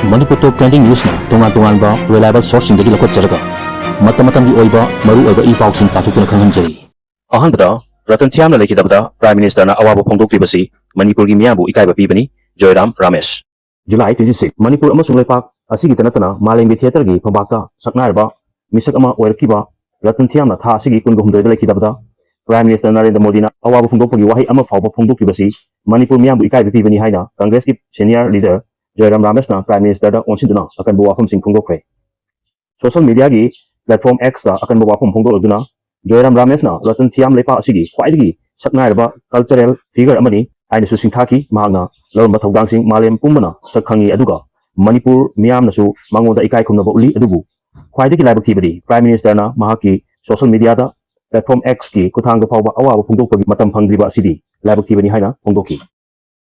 Manipur Top Trending News na tungan-tungan ba reliable source sindagi lakot jaraga matam-matam gi oiba maru oiba i-pausing patukuna khanghanjari. Ahanbada Ratan Thiamna lekidabada Prime Minister na awaba phongdokribasi Manipur gi miyabu ikaiba pibani Joyram Ramesh. July 26 Manipur amasung lepak asigi tanatana Malembi Theater gi phambakta saknairba misak ama oirkiba Ratan Thiamna tha asigi kungumdoi lekidabada Prime Minister Narendra Modi na awaba phongdokpagi wahi ama fawba phongdokribasi Manipur miyabu ikaiba pibani haina Congress ki senior leader Joyram Ramesh na Prime Minister da onsiduna akan buwafam sing phongdokre. Social media gi platform X da akan buwafam phongdokduna Joyram Ramesh na Ratan Thiam lepa asigi khwaidagi saknairba cultural figure amani aina su singthaki mahagna lorma thogdang sing malem pumbana sakhangi aduga Manipur miyam nasu mangoda ikai khumnaba uli adubu khwaidagi laibak thibadi Prime Minister na mahaki social media da platform X ki kuthangda phawba awaba phongdokpagi matam phangdriba asidi laibak thibani haina phongdoki.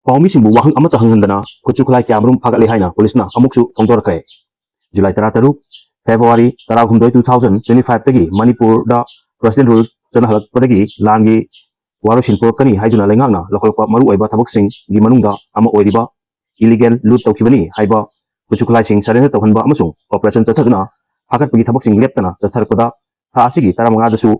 Paumi singbu wahang amata hanghandana kuchuklai kyamrum phagatli haina police na amuksu phongdorakre. July 13 February 12 2025 tagi Manipur da President rule chana halak padagi langi warusin porkani haiduna lengakna lokalpa maru oiba thabak sing gi manungda ama oiriba illegal loot tawkibani haiba kuchuklai sing sarena tawhanba amasung operation chathagna phagatpagi thabak sing leptana chatharpada tha asigi 15 dasu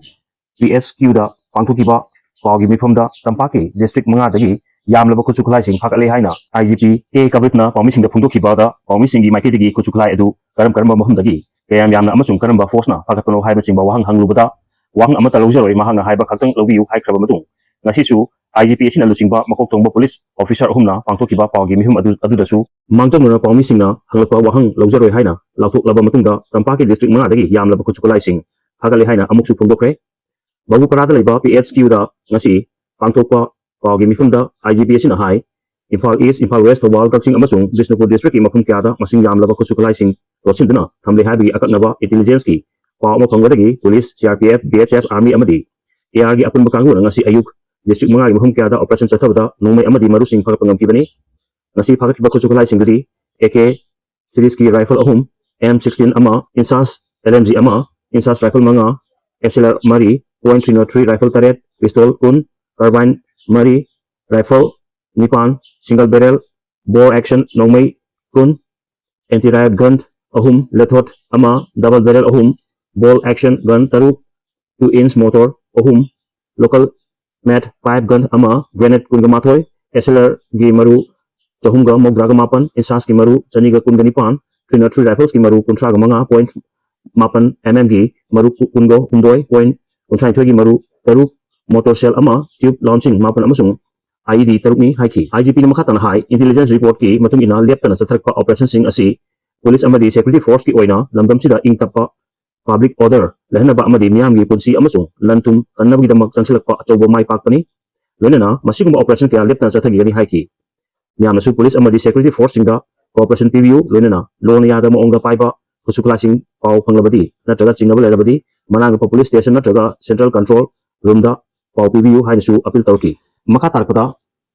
PSQ da pangthukiba pawgi mifamda tampaki district 5 dagi yamlaba kuchuklai sing phagatli haina IGP A Kabritna paumi sing da phungdokhiba da paumi sing gi maikidagi kuchuklai adu karam mahumdagi kayam yamna amasung karamba force na phagatpano haiba sing ba wahang hanglubada wahang amata lawjaroi mahangna haiba khaktang lawbiu haikraba matung ngasisu IGP sina lusingba makok tongba police officer humna pangthokiba pawgi mihum adudasu mangtamuna paumi singna hanglapa wahang lawjaroi haina lautoklaba matungda tampaki district 5 dagi yamlaba kuchuklai sing phagatli haina amuksu phungdokre babu parada leba PHQ da ngasi pangthokpa pawgi mifumda IGP sina hai Imphal East, Imphal West, Thawal, Kaksing amasung Bishnupur district mafum kyada masing yamlaba kuchuklai sing losinduna thamle habi akatnaba intelligence ki paw ma phangwadagi police CRPF BHF army amadi AR gi apun bakangu ngasi ayuk district 5 gi mafum kyada operation chathabada nongmai amadi maru sing phagapangam kibani ngasi phagakba kuchuklai sing gudi AK series ki rifle ahum M16 ama insas LMG ama insas rifle manga SLR mari .303 rifle taret pistol kun carbine mari rifle Nipan single barrel bore action nongmai kun anti riot gun ahum lethot ama double barrel ahum ball action gun taruk 2-inch motor ahum local mat 5 gun ama grenade kun gamathoi SLR gi maru chahumga mogdraga mapan insas ki maru chaniga kun ganipan 303 rifles ki maru kuntra ga manga point mapan mm gi maru kungo humdoi point kuntra thoi gi maru taruk motor shell ama tube launching mapan amasung IED tarukni haiki IGP na makatana hai intelligence report ki matung ina leptana chatharakpa operation sing asi police amadi security force ki oina lamdam sida ingtappa public order lehnaba amadi miyam gi punsi amasung lantum kannabgi damak changsilakpa achauba mai pakpani loinana masigumba operation kya leptana chathagi gani haiki miyamnasu police amadi security force singda cooperation PBU loinana lona yada maongda paiba kusukla sing paw phanglabadi natraga chingnaba lerabadi mananga police station natraga central control room da paw PBU hainasu appeal tawki Maka tarpada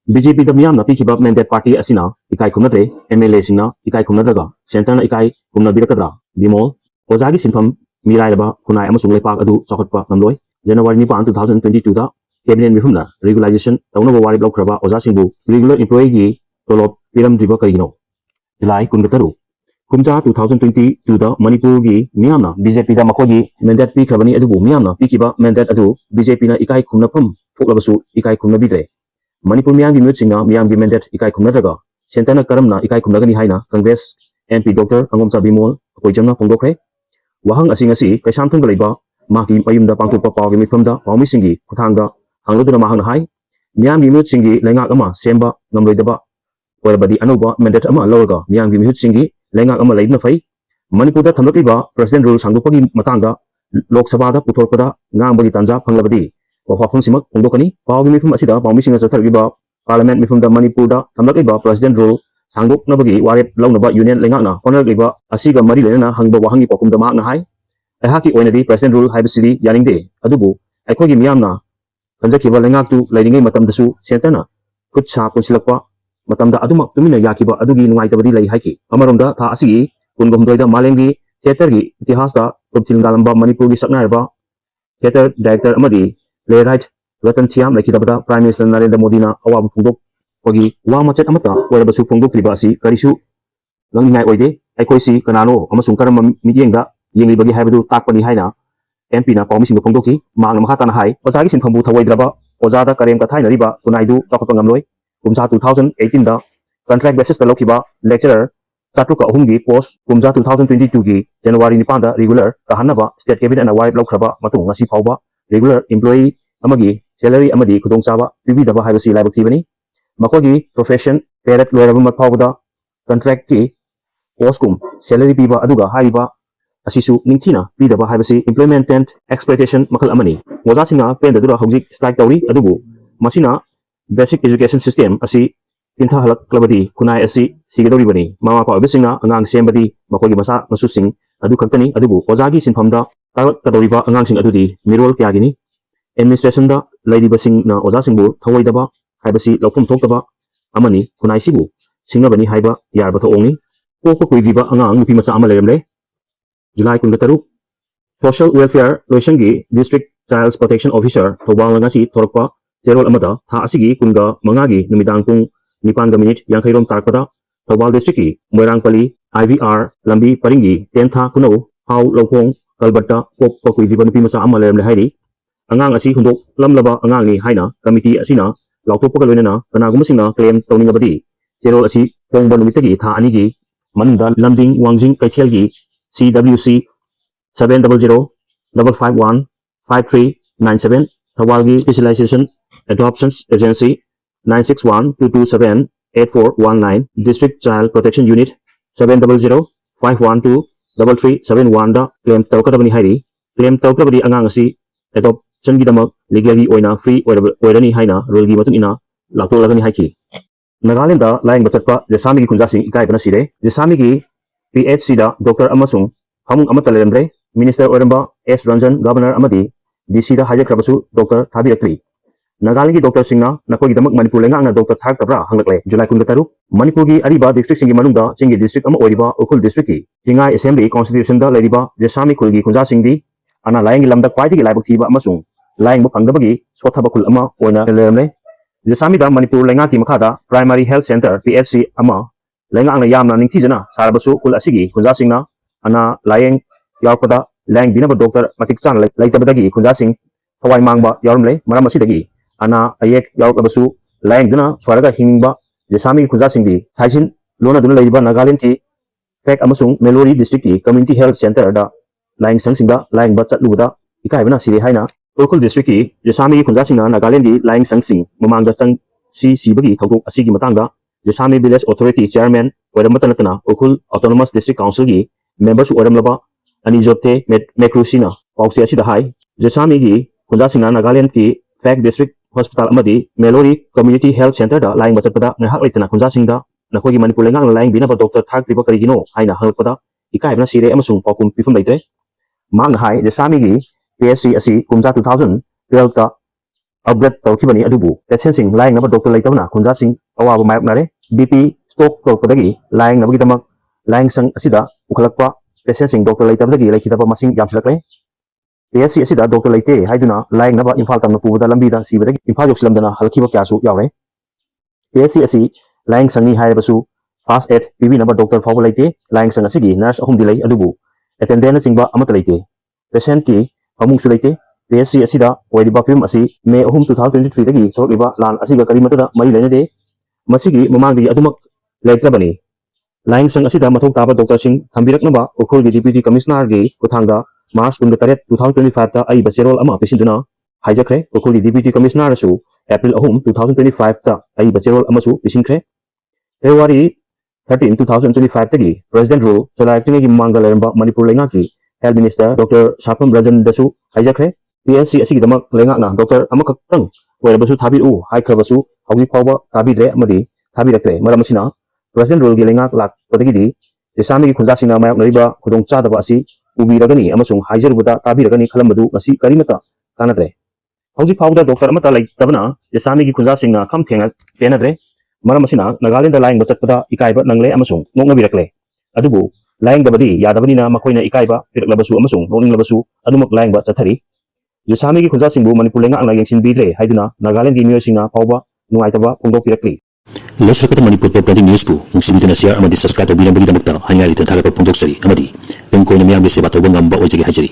BJP da miyamna pikiba mandate party asina ikai khumnatre MLA singna ikai khumnadraga center na ikai khumna birakadra bimol ojagi sinpham mirairaba kunai amasung lepak adu chakotpa namloi January 9 2022 da cabinet mifumna regularization tawnaba warib laukraba oja singbu regular employee gi tolop piram driba kaigino July 13 kumja 2022 da Manipur gi miyamna BJP da makogi mandate pi khabani adubu miyamna pikiba mandate adu BJP na ikai khumnapam Foklabasu ikai khumna bidre Manipur miyamgi mutsinga miyamgi mandate ikai khumna draga sentana karamna ikai khumna gani haina Congress MP Dr. Angomcha Bimol koijamna phongdokre wahang asingasi kaisamthung galaiba maki payumda pangthokpa pawgi mifamda pawmi singi kuthangda hangloduna mahang hai miyamgi mutsingi lengak ama semba ngamloidaba oirabadi anoba mandate ama lawrga miyamgi mutsingi lengak ama laibna fai Manipur da thamlakliba president rule sangdopagi matangda Lok Sabha da puthorpada ngangbagi tanja phanglabadi wafafung simak phongdokani pawgi mifum asida pawmi singa chathargiba parliament mifum da Manipur da thamlakliba president rule sangdoknabagi waret launaba union lengakna honarliba asiga mari lenana hangba wahangi pokumda mahakna hai ahaki oinadi president rule haibasidi yaningde adubu aikhogi miyamna kanjakiba lengaktu lairingai matamdasu sentana kutsa punsilakpa matamda adumak tumina yakiba adugi nungaitabadi lai haiki amaromda tha asigi kungomdoida malemgi theater gi itihas da topthilngalamba Manipur gi saknairba theater director amadi playwright Ratan Thiam lekidabada Prime Minister Narendra Modi na awab phongdok pagi wa machet amata oirabasu phongdok tribasi karisu ngangningai oide ꯑꯩꯈꯣꯏꯁꯤ ꯀꯅꯥꯅꯣ ꯑꯃꯁꯨꯡ ꯀꯔꯝꯕ ꯃꯤꯠꯌꯦꯡꯗ ꯌꯦꯡꯂꯤꯕꯒꯦ ꯍꯥꯏꯕꯗꯨ ꯇꯥꯛꯄꯅꯤ ꯍꯥꯏꯅ MP ꯅ ꯄꯥꯎꯃꯤꯁꯤꯡꯗ ꯐꯣꯡꯗꯣꯛꯈꯤ ꯃꯍꯥꯛꯅ ꯃꯈꯥ ꯇꯥꯅ ꯍꯥꯏ ꯑꯣꯖꯥꯒꯤ ꯁꯤꯟꯐꯝꯕꯨ ꯊꯧꯑꯣꯏꯗ꯭ꯔꯕ ꯑꯣꯖꯥꯗ ꯀꯔꯦꯝ ꯀꯊꯥꯏꯅꯔꯤꯕ ꯈꯨꯟꯅꯥꯏꯗꯨ ꯆꯥꯎꯈꯠꯄ ꯉꯝꯂꯣꯏ ꯀꯨꯝꯖꯥ 2018ꯗ ꯀꯟꯇ꯭ꯔꯦꯛ ꯕꯦꯁꯤꯁꯇ ꯂꯧꯈꯤꯕ ꯂꯦꯛꯆꯔꯔ 403ꯒꯤ ꯄꯣꯁꯠ ꯀꯨꯝꯖꯥ 2022ꯒꯤ ꯖꯅꯋꯥꯔꯤ 9ꯗ ꯔꯤꯒꯨꯂꯔ ꯇꯥꯍꯟꯅꯕ ꯁ꯭ꯇꯦꯠ ꯀꯦꯕꯤꯅꯦꯠꯅ ꯋꯥꯔꯦꯞ ꯂꯧꯈ꯭ꯔꯕ ꯃꯇꯨꯡ ꯉꯁꯤ ꯐꯥꯎꯕ ꯔꯤꯒꯨꯂꯔ ꯏꯝꯄ꯭ꯂꯣꯌꯤ ꯑꯃꯒꯤ ꯁꯦꯂꯔꯤ ꯑꯃꯗꯤ ꯈꯨꯗꯣꯡꯆꯥꯕ ꯄꯤꯕꯤꯗꯕ ꯍꯥꯏꯕꯁꯤ ꯂꯥꯏꯕꯛ ꯊꯤꯕꯅꯤ ꯃꯈꯣꯏꯒꯤ ꯄ꯭ꯔꯣꯐꯦꯁꯟ ꯄꯦꯔꯦꯠ ꯂꯣꯏꯔꯕ ꯐꯥꯎꯕꯗ ꯀꯟꯇ꯭ꯔꯦꯛꯀꯤ ꯄꯣꯁꯠꯀꯨꯝ ꯁꯦꯂꯔꯤ ꯄꯤꯕ ꯑꯗꯨꯒ ꯍꯥꯏꯔꯤꯕ asisu ningthina pidaba haibasi implemented exploitation makal amani ojasinga pendadura hojik strike tauri adubu masina basic education system asi intha halak klabadi kunai asi sigedori bani mama pa obisinga angang sembadi makogi masa masusing adu khaktani adubu ojagi sinphamda tarak kadoriba angang sing adudi mirol kyagini administration da laidibasing na ojasingbu thawoidaba haibasi lokum thoktaba amani kunai sibu singnabani haiba yarba thoongni pokpa kuidiba angang nupi masa amaleremle July 13 Social Welfare Loisangi District Child Protection Officer Thobang ngasi thorpa zerol amada tha asigi kunga mangagi numidang pung 9 yankairom tarpada Thobal District ki Moirangpali IVR lambi paringi tentha kuno hau lokong kalbata pop pakui diban pimasa amalem le hairi angang asi hundok lamlaba angang ni haina committee asina lautopaka loinana kanagumasina claim tawningabadi zerol asi pongba numitagi tha anigi manda lamding wangjing kaithelgi CWC 700-551-5397 Thawalgi Specialization Adoptions Agency 961-227-8419 District Child Protection Unit 700-512-3371 da claim tawkadabani hairi claim tawkadabadi angang asi adoption gidamak legally oina free oirani haina rule gi matun ina laktolagani haiki Nagaland da laing bachatpa Jesami gi kunjasing ikaibana sire Jesami gi PHC da Dr. Amasung Hamung Amatalembre, Minister Oramba S. Ranjan, Governor Amadi, DC da Haja Krabasu, Dr. Thabirakri. Nagalingi Dr. Singna, Nakogi Damak Manipur Lengang na Dr. Thak Tabra, Hangakle, July Kundataru, Manipugi Ariba District Singi Manunda, Chingi District Ama Oriba, Ukul District, Jingai Assembly Constitution da Ladiba, Jesami Kulgi Kunja Singdi, Ana Laing Lamda Kwaiti Labaktiba Amasung, Laing Bukangabagi, Swatabakul Ama, Oina Lemle, Jesami da Manipur Lengaki Makada, Primary Health Center, PHC Ama, Lengang na Yamna Ningtizana, Sarabasu, Kul Asigi, Kunja Singna, ana layeng yaukpada lang binaba doctor matik chan laitabadagi kunjasing thawai mangba yaurumle maram asidagi ana ayek yaukabasu layeng duna faraga hingba jesami kunjasing di thaisin lona duna leiba Nagaland ki pek amasung Melori district ki community health center da layeng sangsingda layeng ba chatluda ikaibana sire haina Urkhul district ki jesami kunjasing na Nagaland ki layeng sangsing mamangda sang sibagi thawdok asigi matangda jesami village authority chairman oiramatana Urkhul autonomous district council ki members oramlaba ani jote mekrusina pausi asida hai jesami gi kunjasina Nagaland ki fak district hospital amadi Melori community health center da laing bachatpada ngahak leitana kunjasingda nakogi Manipur lengang laing binaba doctor thak tiba karigino haina halpada ikaibna sire amasung paukum pifum leitre mang hai jesami gi PSC asi kumja 2012 ta upgrade tawkibani adubu patient laing naba doctor leitabna kunjasing awaba mayaknare BP stock tawpadagi laing nabagi damak laing sang asida ukhalakpa patient doctor leitabdagi lekhidaba masing yamslakle PSC asida doctor leite haiduna laing naba imphal tamna pubada lambida sibadagi imphal yokslamdana halkiba kyasu yawre PSC asi laing sangni haibasu fast aid PB naba doctor fawu leite laing sang asigi nurse ahum dilai adubu attendant singba amata leite patient ki famungsu leite PSC asida oidiba film asi May 2023 dagi thokliba lan asiga karimatada mari lenade masigi mamangdi adumak leitrabani Laing sang asida mathok taba Dr. Singh Thambiraknaba Urkhul gi Deputy Commissioner gi kuthangda March 28 2025 ta ai bacherol ama pisinduna haijakre Urkhul gi Deputy Commissioner su April 2025 ta ai bacherol amasu pisinkre February 13 2025 tagi President Rule Cholai gi Mangaleramba Manipur lenga ki Health Minister Dr. Sapam Rajan dasu haijakre PSC asigi damak lenga na Dr. Amakaktang oirabasu thabiru haikrabasu hauji phawba tabidre amadi thabirakre maramasina President Rule Gilingak Lak Padagidi, the Sami Kunjasina Mayak Nariba, Kudong Chadabasi, Ubi Ragani, Amasung, Haizerubuda, Tabi Ragani, Kalamadu, Nasi Karimata, Kanadre. Hauji Powder, Dr. Amata like Tabana, the Sami Kunjasina, come Tenga, Penadre, Maramasina, Nagaland the lying Bachapada, Ikaiba, Nangle, Amasung, Monga Birakle, Adubu, lying the Badi, Yadavanina, Makoina Ikaiba, Labasu, Amasung, Noning Labasu, Adumak lying Bachatari. The Sami Kunjasingu, Manipulenga, and Layan Bidre, Haiduna, Nagaland, Musina, Pauba, Nuaitaba, Pungo Pirakli. ꯂꯣꯏꯁꯤꯜꯂꯛꯄꯗ ꯃꯅꯤꯄꯨꯔ ꯇꯣꯞ 20 ꯅ꯭ꯌꯨꯁꯄꯨ ꯅꯨꯡꯁꯤꯕꯤꯗꯨꯅ share ꯑꯃꯗꯤ subscribe ꯇꯧꯕꯤꯔꯝꯕꯒꯤꯗꯃꯛꯇ ꯍꯥꯏꯅꯤꯡꯉꯥꯏ ꯂꯩꯇꯅ ꯊꯥꯒꯠꯄ ꯐꯣꯡꯗꯣꯛꯆꯔꯤ ꯑꯃꯗꯤ ꯇꯨꯡ ꯀꯣꯏꯅ ꯃꯤꯌꯥꯝꯒꯤ ꯁꯦꯕꯥ ꯇꯧꯕ ꯉꯝꯕ ꯑꯣꯏꯖꯒꯦ ꯍꯥꯏꯖꯔꯤ